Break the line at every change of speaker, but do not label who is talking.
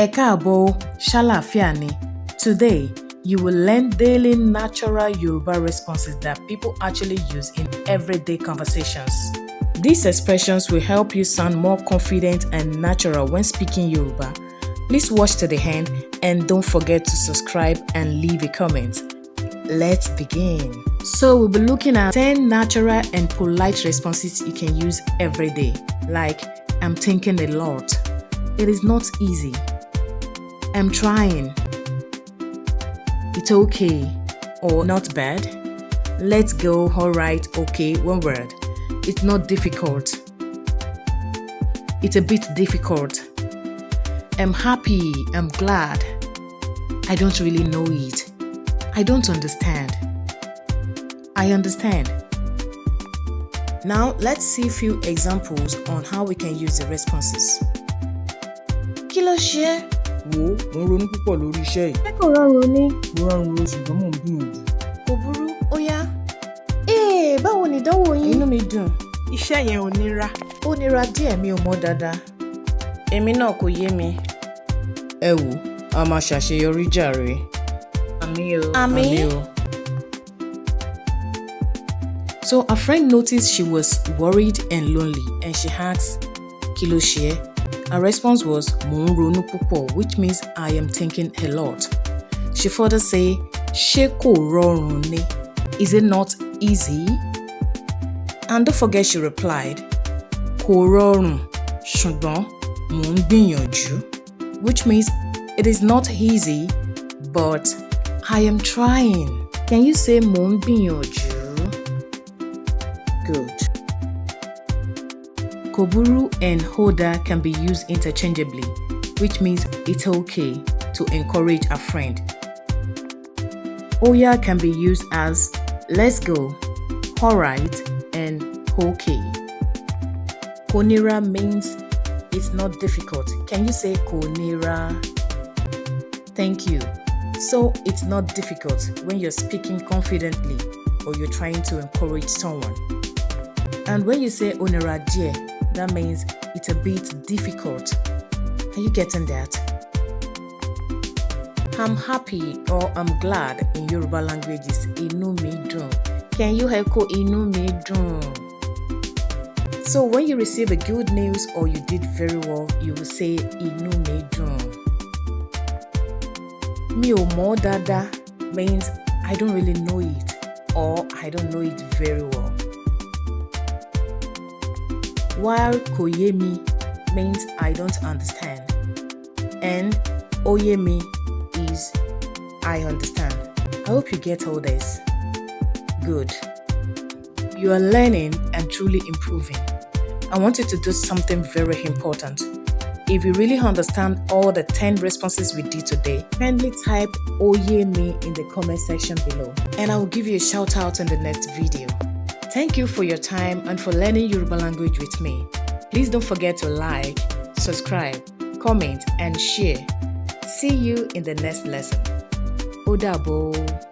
Ẹ káàbọ̀, ṣàlàáfíà ni. Today, you will learn daily natural Yoruba responses that people actually use in everyday conversations. These expressions will help you sound more confident and natural when speaking Yoruba. Please watch to the end and don't forget to subscribe and leave a comment. Let's begin. So we'll be looking at 10 natural and polite responses you can use every day, like I'm thinking a lot. It is not easy. I'm trying. It's okay or not bad. Let's go, alright, okay, one word. It's not difficult. It's a bit difficult. I'm happy, I'm glad. I don't really know it. I don't understand. I understand. Now let's see a few examples on how we can use the responses. Kí ló ṣe ẹ́?
Wo, mo ń ronú púpọ̀ lórí iṣẹ́ yìí.
Ṣé kò rọrùn ni?
Mo rọrùn o, ṣùgbọ́n mò ń gbìyànjú.
Kò burú, ó yá. Báwo ni ìdánwò yín? Inú mi dùn.
Iṣẹ́ yẹn ò nira.
Ó nira díẹ̀, mi ò mọ̀ dáadáa.
Èmi náà kò yé mi.
Ẹ wò, a máa ṣàṣeyọrí jàre.
Àmín o.
Àmín. So a friend noticed she was worried and lonely and she asked, Kí ló ṣe ẹ́? Her response was, Mo ń ronú púpọ̀, which means I am thinking a lot. She further said, Ṣé kò rọrùn ni? Is it not easy? And don't forget she replied, Kò rọrùn, ṣùgbọ́n mo ń gbìyànjú, which means it is not easy, but I am trying. Can you say mo ń gbìyànjú? Good. Koburu and Hoda can be used interchangeably, which means it's okay to encourage a friend. Oya can be used as let's go, alright, and okay. Konira means it's not difficult. Can you say konira? Thank you. So it's not difficult when you're speaking confidently or you're trying to encourage someone. And when you say oneradie, that means it's a bit difficult. Are you getting that? I'm happy or I'm glad in Yoruba language is inu mi dun. Can you echo inu mi dun? So when you receive a good news or you did very well, you will say inu mi dun. Mi ò mọ̀ dáadáa means I don't really know it or I don't know it very well. While kò yé mi means I don't understand. And ó yé mi is I understand. I hope you get all this. Good. You are learning and truly improving. I want you to do something very important. If you really understand all the 10 responses we did today, kindly type Oye me in the comment section below and I will give you a shout out in the next video. Thank you for your time and for learning Yoruba language with me. Please don't forget to like, subscribe, comment and share. See you in the next lesson. Ó dàbọ̀.